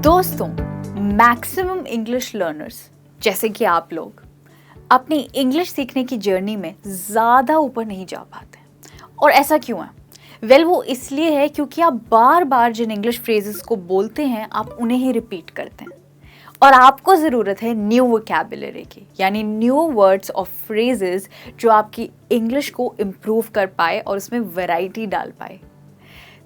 दोस्तों, maximum English learners जैसे कि आप लोग अपनी इंग्लिश सीखने की जर्नी में ज़्यादा ऊपर नहीं जा पाते। और ऐसा क्यों है? वेल, वो इसलिए है क्योंकि आप बार बार जिन इंग्लिश फ्रेजेस को बोलते हैं आप उन्हें ही रिपीट करते हैं। और आपको ज़रूरत है न्यू वोकैबुलरी की, यानी न्यू वर्ड्स और फ्रेजेस जो आपकी इंग्लिश को इम्प्रूव कर पाए और उसमें वैरायटी डाल पाए।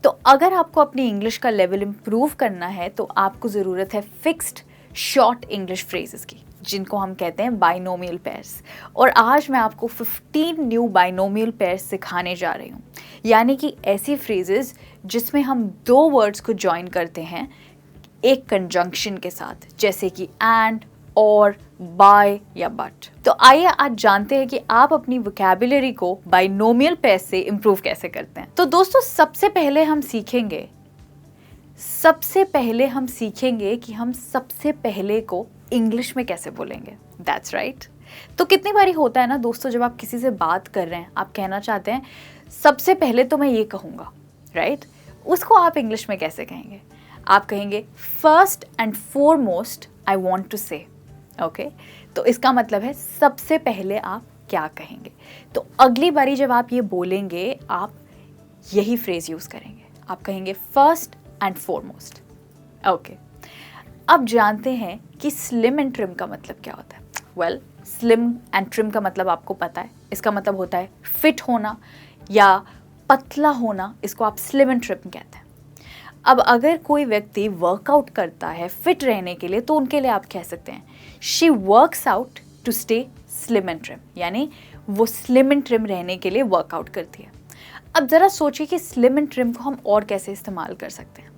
तो अगर आपको अपनी इंग्लिश का लेवल इम्प्रूव करना है तो आपको ज़रूरत है फिक्स्ड शॉर्ट इंग्लिश फ्रेजेस की, जिनको हम कहते हैं बाइनोमियल पेयर्स। और आज मैं आपको 15 न्यू बाइनोमियल पेयर्स सिखाने जा रही हूँ, यानी कि ऐसी फ्रेजेस जिसमें हम दो वर्ड्स को जॉइन करते हैं एक कंजंक्शन के साथ, जैसे कि एंड, और, बाय या बट। तो आइए आज जानते हैं कि आप अपनी वोकैबुलरी को बाइनोमियल पेयर्स से इम्प्रूव कैसे करते हैं। तो दोस्तों, सबसे पहले हम सीखेंगे कि हम सबसे पहले को इंग्लिश में कैसे बोलेंगे। That's right. तो कितनी बारी होता है ना दोस्तों, जब आप किसी से बात कर रहे हैं, आप कहना चाहते हैं सबसे पहले तो मैं ये कहूँगा, राइट? उसको आप इंग्लिश में कैसे कहेंगे? आप कहेंगे first and foremost I want to say. Okay, तो इसका मतलब है सबसे पहले आप क्या कहेंगे। तो अगली बारी जब आप ये बोलेंगे आप यही फ्रेज यूज करेंगे, आप कहेंगे फर्स्ट एंड फॉरमोस्ट। ओके, अब जानते हैं कि स्लिम एंड ट्रिम का मतलब क्या होता है। वेल, स्लिम एंड ट्रिम का मतलब आपको पता है, इसका मतलब होता है फिट होना या पतला होना, इसको आप स्लिम एंड ट्रिम कहते हैं। अब अगर कोई व्यक्ति वर्कआउट करता है फिट रहने के लिए तो उनके लिए आप कह सकते हैं she works out to stay slim and trim, यानी वो स्लिम एंड ट्रिम रहने के लिए वर्कआउट करती है। अब ज़रा सोचिए कि स्लिम एंड ट्रिम को हम और कैसे इस्तेमाल कर सकते हैं।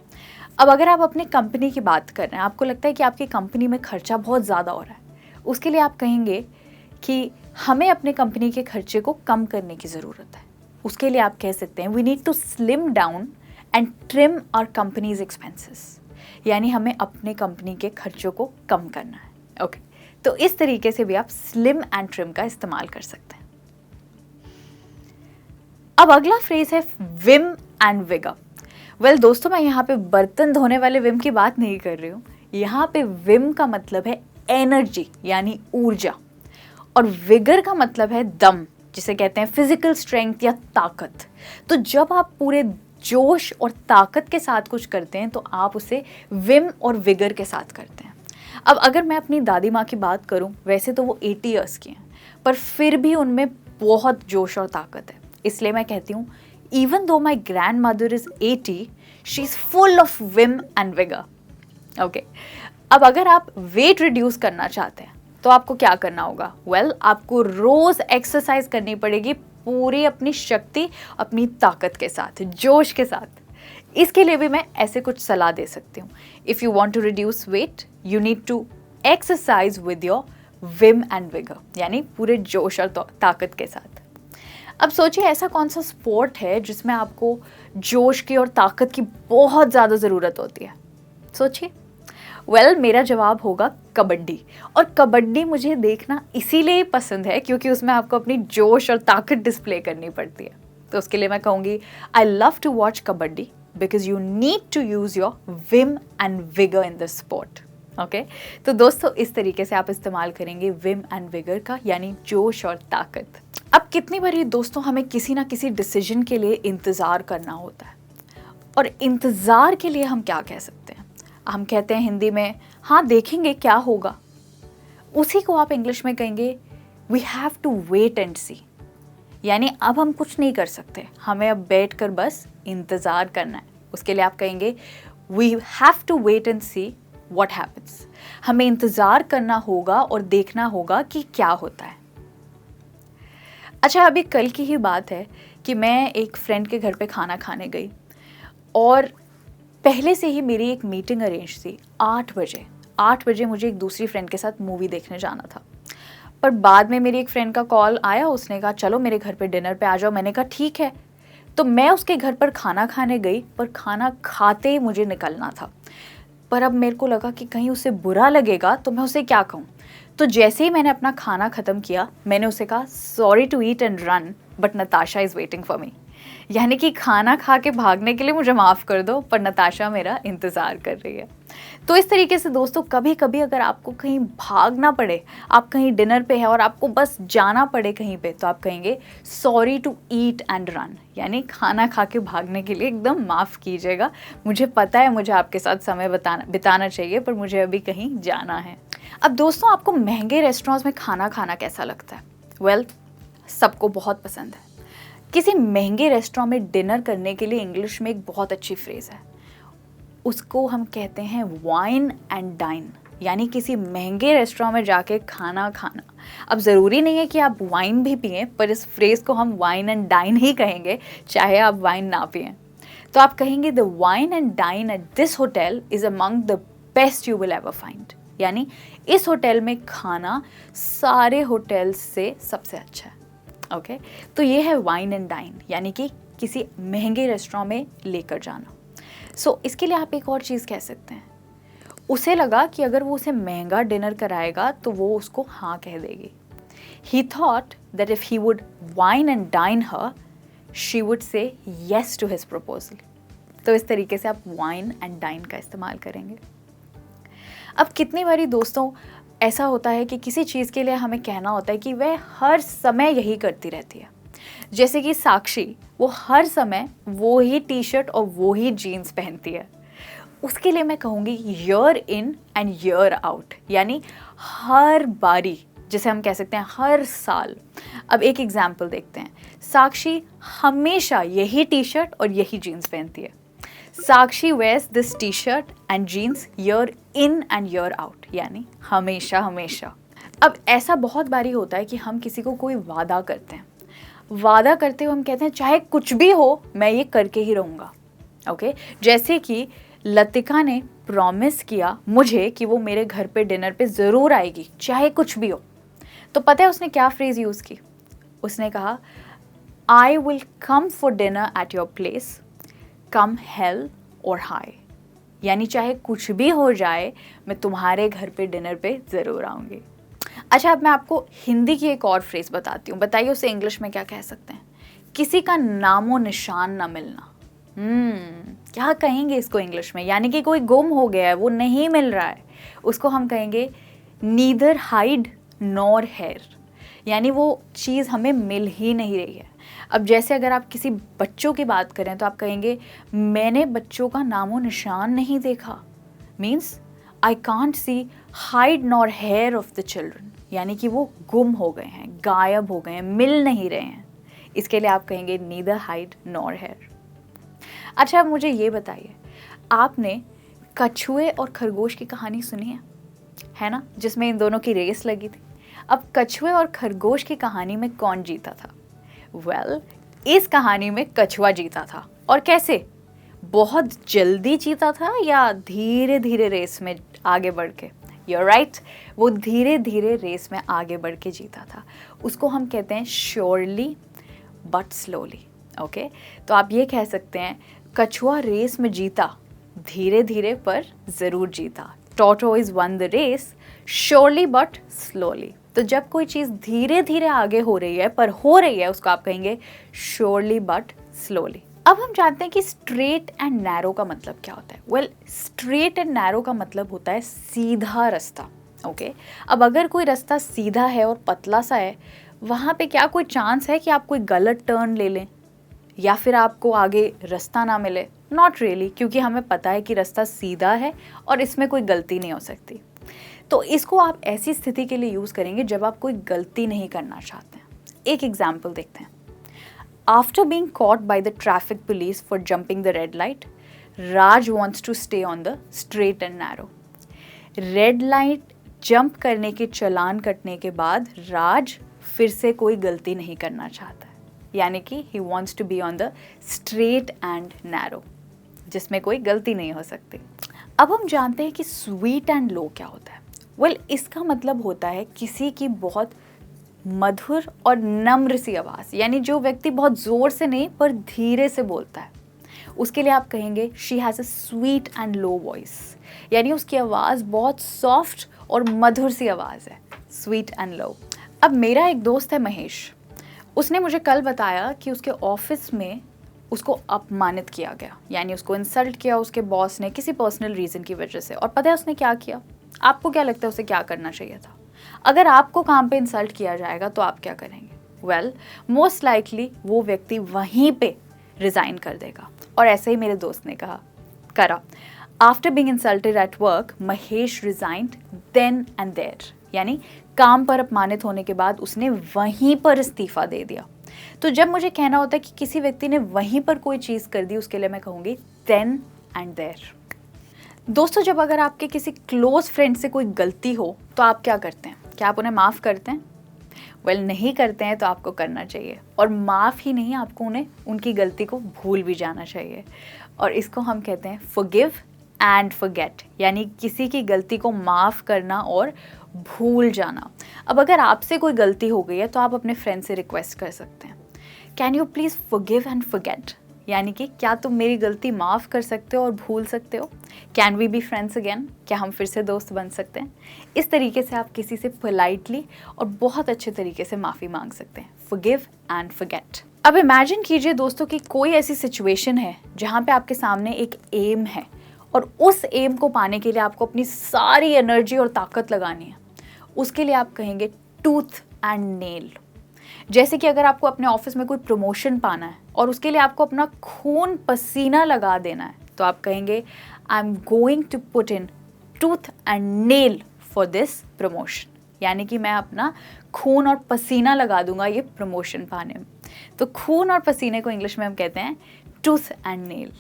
अब अगर आप अपनी कंपनी की बात कर रहे हैं, आपको लगता है कि आपकी कंपनी में खर्चा बहुत ज़्यादा हो रहा है, उसके लिए आप कहेंगे कि हमें अपने कंपनी के खर्चे को कम करने की ज़रूरत है। उसके लिए आप कह सकते हैं we need to slim down and trim our companies expenses, यानी हमें अपने कंपनी के खर्चों को कम करना है। ओके, तो इस तरीके से भी आप स्लिम एंड ट्रिम का इस्तेमाल कर सकते हैं। अब अगला फ्रेज है विम एंड विगर। वेल दोस्तों, मैं यहाँ पे बर्तन धोने वाले विम की बात नहीं कर रही हूँ। यहाँ पे विम का मतलब है एनर्जी यानी ऊर्जा, और विगर का मतलब है दम, जिसे कहते हैं फिजिकल स्ट्रेंथ या ताकत। तो जब आप पूरे जोश और ताकत के साथ कुछ करते हैं तो आप उसे विम और विगर के साथ करते हैं। अब अगर मैं अपनी दादी माँ की बात करूं, वैसे तो वो 80 ईयर्स की हैं, पर फिर भी उनमें बहुत जोश और ताकत है। इसलिए मैं कहती हूँ even though my grand mother is 80, she is full of Vim and vigour. Okay, अब अगर आप वेट रिड्यूस करना चाहते हैं तो आपको क्या करना होगा? वेल, आपको रोज़ एक्सरसाइज करनी पड़ेगी पूरी अपनी शक्ति, अपनी ताकत के साथ, जोश के साथ। इसके लिए भी मैं ऐसे कुछ सलाह दे सकती हूँ। If you want to reduce weight you need to exercise with your vim and vigour, यानी पूरे जोश और ताकत के साथ। अब सोचिए ऐसा कौन सा स्पोर्ट है जिसमें आपको जोश की और ताकत की बहुत ज़्यादा ज़रूरत होती है? सोचिए। वेल, मेरा जवाब होगा कबड्डी। और कबड्डी मुझे देखना इसीलिए पसंद है क्योंकि उसमें आपको अपनी जोश और ताकत डिस्प्ले करनी पड़ती है। तो उसके लिए मैं कहूँगी I love to watch kabaddi because you need to use your vim and vigour in this sport. Okay, तो दोस्तों इस तरीके से आप इस्तेमाल करेंगे विम एंड विगर का, यानी जोश और ताकत। अब कितनी बार दोस्तों हमें किसी ना किसी डिसीजन के लिए इंतज़ार करना होता है, और इंतज़ार के लिए हम क्या कह सकते हैं? हम कहते हैं हिंदी में हाँ देखेंगे क्या होगा। उसी को आप इंग्लिश में कहेंगे we have to wait and see, यानी अब हम कुछ नहीं कर सकते, हमें अब बैठ कर बस इंतज़ार करना है। उसके लिए आप कहेंगे we have to wait and see what happens. हमें इंतज़ार करना होगा और देखना होगा कि क्या होता है। अच्छा, अभी कल की ही बात है कि मैं एक फ्रेंड के घर पे खाना खाने गई और पहले से ही मेरी एक मीटिंग अरेंज थी 8 बजे मुझे एक दूसरी फ्रेंड के साथ मूवी देखने जाना था। पर बाद में मेरी एक फ्रेंड का कॉल आया, उसने कहा चलो मेरे घर पे डिनर पे आ जाओ। मैंने कहा ठीक है। तो मैं उसके घर पर खाना खाने गई, पर खाना खाते ही मुझे निकलना था। पर अब मेरे को लगा कि कहीं उसे बुरा लगेगा तो मैं उसे क्या कहूँ। तो जैसे ही मैंने अपना खाना ख़त्म किया मैंने उसे कहा sorry to eat and run but Natasha is waiting for me, यानी कि खाना खा के भागने के लिए मुझे माफ़ कर दो पर नताशा मेरा इंतज़ार कर रही है। तो इस तरीके से दोस्तों कभी कभी अगर आपको कहीं भागना पड़े, आप कहीं डिनर पे है और आपको बस जाना पड़े कहीं पे, तो आप कहेंगे sorry to eat and run, यानी खाना खा के भागने के लिए एकदम माफ़ कीजिएगा, मुझे पता है मुझे आपके साथ समय बिताना चाहिए पर मुझे अभी कहीं जाना है। अब दोस्तों आपको महंगे रेस्टोरेंट्स में खाना खाना कैसा लगता है? वेल, सबको बहुत पसंद है। किसी महंगे रेस्टोरेंट में डिनर करने के लिए इंग्लिश में एक बहुत अच्छी फ्रेज़ है, उसको हम कहते हैं वाइन एंड डाइन, यानी किसी महंगे रेस्टोरेंट में जाके खाना खाना। अब ज़रूरी नहीं है कि आप वाइन भी पिएं, पर इस फ्रेज़ को हम वाइन एंड डाइन ही कहेंगे, चाहे आप वाइन ना पिएं। तो आप कहेंगे the wine and dine at this hotel is among the best you will ever find, यानी इस होटल में खाना सारे होटल्स से सबसे अच्छा है। ओके, तो ये है वाइन एंड डाइन, यानी कि किसी महंगे रेस्टोरेंट में लेकर जाना। सो इसके लिए आप एक और चीज़ कह सकते हैं, उसे लगा कि अगर वो उसे महंगा डिनर कराएगा तो वो उसको हाँ कह देगी। He thought that if he would wine and dine her, she would say yes to his proposal. तो इस तरीके से आप वाइन एंड डाइन का इस्तेमाल करेंगे। अब कितनी बारी दोस्तों ऐसा होता है कि किसी चीज़ के लिए हमें कहना होता है कि वह हर समय यही करती रहती है। जैसे कि साक्षी, वो हर समय वो ही टी शर्ट और वो ही जीन्स पहनती है। उसके लिए मैं कहूँगी year in and year out, यानी हर बारी, जिसे हम कह सकते हैं हर साल। अब एक एग्जाम्पल देखते हैं। साक्षी हमेशा यही टी शर्ट और यही जीन्स पहनती है। Sakshi wears this T shirt and jeans year in and year out, यानी हमेशा हमेशा। अब ऐसा बहुत बारी होता है कि हम किसी को कोई वादा करते हैं, वादा करते हुए हम कहते हैं चाहे कुछ भी हो मैं ये करके ही रहूँगा। ओके, जैसे कि लतिका ने प्रॉमिस किया मुझे कि वो मेरे घर पे डिनर पे ज़रूर आएगी चाहे कुछ भी हो। तो पता है उसने क्या फ्रेज़ यूज़ की? उसने कहा I will come for dinner at your place, come hello और हाई, यानी चाहे कुछ भी हो जाए मैं तुम्हारे घर पे डिनर पे ज़रूर आऊँगी। अच्छा, अब मैं आपको हिंदी की एक और फ्रेज़ बताती हूँ, बताइए उसे इंग्लिश में क्या कह सकते हैं? किसी का नामो निशान ना मिलना। क्या कहेंगे इसको इंग्लिश में? यानी कि कोई गुम हो गया है, वो नहीं मिल रहा है, उसको हम कहेंगे नीदर हाइड नॉर हेयर, यानी वो चीज़ हमें मिल ही नहीं रही है। अब जैसे अगर आप किसी बच्चों की बात करें तो आप कहेंगे मैंने बच्चों का नामो निशान नहीं देखा, means I can't see hide nor hair of the children, यानी कि वो गुम हो गए हैं, गायब हो गए हैं, मिल नहीं रहे हैं। इसके लिए आप कहेंगे नीदर हाइड नॉर हेयर। अच्छा, अब मुझे ये बताइए, आपने कछुए और खरगोश की कहानी सुनी है ना, जिसमें इन दोनों की रेस लगी थी। अब कछुए और खरगोश की कहानी में कौन जीता था? वेल, इस कहानी में कछुआ जीता था। और कैसे? बहुत जल्दी जीता था या धीरे धीरे रेस में आगे बढ़ के? You're right, वो धीरे धीरे रेस में आगे बढ़ के जीता था। उसको हम कहते हैं श्योरली बट स्लोली। ओके, तो आप ये कह सकते हैं कछुआ रेस में जीता, धीरे धीरे पर ज़रूर जीता। Tortoise won the race surely but slowly। तो जब कोई चीज़ धीरे धीरे आगे हो रही है पर हो रही है, उसको आप कहेंगे surely but slowly। अब हम जानते हैं कि स्ट्रेट एंड नैरो का मतलब क्या होता है। वेल, स्ट्रेट एंड नैरो का मतलब होता है सीधा रास्ता। ओके, अब अगर कोई रास्ता सीधा है और पतला सा है, वहाँ पे क्या कोई चांस है कि आप कोई गलत टर्न ले लें या फिर आपको आगे रास्ता ना मिले? नॉट रियली, क्योंकि हमें पता है कि रास्ता सीधा है और इसमें कोई गलती नहीं हो सकती। तो इसको आप ऐसी स्थिति के लिए यूज़ करेंगे जब आप कोई गलती नहीं करना चाहते हैं। एक एग्जाम्पल देखते हैं। After being caught by the traffic police for jumping the red light, Raj wants to stay on the straight and narrow. Red light jump करने के चालान कटने के बाद राज फिर से कोई गलती नहीं करना चाहता है, यानी कि he wants to be on the straight and narrow, जिसमें कोई गलती नहीं हो सकती। अब हम जानते हैं कि sweet and low क्या होता है। वेल, इसका मतलब होता है किसी की बहुत मधुर और नम्र सी आवाज़, यानी जो व्यक्ति बहुत ज़ोर से नहीं पर धीरे से बोलता है, उसके लिए आप कहेंगे she has a sweet and low voice, यानी उसकी आवाज़ बहुत सॉफ्ट और मधुर सी आवाज़ है, स्वीट एंड लो। अब मेरा एक दोस्त है महेश, उसने मुझे कल बताया कि उसके ऑफिस में उसको अपमानित किया गया, यानी उसको इंसल्ट किया उसके बॉस ने किसी पर्सनल रीज़न की वजह से। और पता है उसने क्या किया? आपको क्या लगता है उसे क्या करना चाहिए था? अगर आपको काम पे इंसल्ट किया जाएगा तो आप क्या करेंगे? वेल, मोस्ट लाइकली वो व्यक्ति वहीं पे रिज़ाइन कर देगा। और ऐसे ही मेरे दोस्त ने करा। After being insulted at work, Mahesh resigned then and there, यानी काम पर अपमानित होने के बाद उसने वहीं पर इस्तीफा दे दिया। तो जब मुझे कहना होता है कि किसी व्यक्ति ने वहीं पर कोई चीज़ कर दी, उसके लिए मैं कहूँगी देन एंड देयर। दोस्तों, जब अगर आपके किसी क्लोज फ्रेंड से कोई गलती हो तो आप क्या करते हैं? क्या आप उन्हें माफ़ करते हैं? वेल, नहीं करते हैं तो आपको करना चाहिए। और माफ़ ही नहीं, आपको उन्हें उनकी गलती को भूल भी जाना चाहिए। और इसको हम कहते हैं फॉरगिव एंड फॉरगेट, यानी किसी की गलती को माफ़ करना और भूल जाना। अब अगर आपसे कोई गलती हो गई है तो आप अपने फ्रेंड से रिक्वेस्ट कर सकते हैं, can you please forgive and forget, यानी कि क्या तुम मेरी गलती माफ़ कर सकते हो और भूल सकते हो? Can we be friends again, क्या हम फिर से दोस्त बन सकते हैं? इस तरीके से आप किसी से पोलाइटली और बहुत अच्छे तरीके से माफ़ी मांग सकते हैं, फॉरगिव एंड फॉरगेट। अब इमेजिन कीजिए दोस्तों कि कोई ऐसी सिचुएशन है जहाँ पे आपके सामने एक एम है और उस एम को पाने के लिए आपको अपनी सारी एनर्जी और ताकत लगानी है। उसके लिए आप कहेंगे टूथ एंड नेल। जैसे कि अगर आपको अपने ऑफिस में कोई प्रमोशन पाना है और उसके लिए आपको अपना खून पसीना लगा देना है, तो आप कहेंगे I am going to put in tooth and nail for this promotion, यानी कि मैं अपना खून और पसीना लगा दूंगा ये प्रमोशन पाने में। तो खून और पसीने को इंग्लिश में हम कहते हैं टूथ एंड नेल।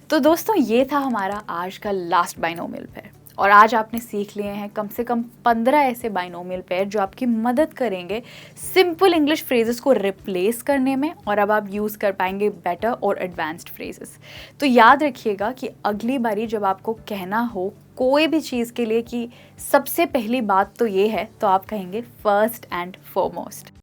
तो दोस्तों, ये था हमारा आज का लास्ट बाइनोमियल पेयर। और आज आपने सीख लिए हैं कम से कम 15 ऐसे बाइनोमियल पेयर जो आपकी मदद करेंगे सिंपल इंग्लिश फ्रेजेस को रिप्लेस करने में, और अब आप यूज़ कर पाएंगे बेटर और एडवांस्ड फ्रेजेस। तो याद रखिएगा कि अगली बारी जब आपको कहना हो कोई भी चीज़ के लिए कि सबसे पहली बात तो ये है, तो आप कहेंगे फर्स्ट एंड फॉरमोस्ट।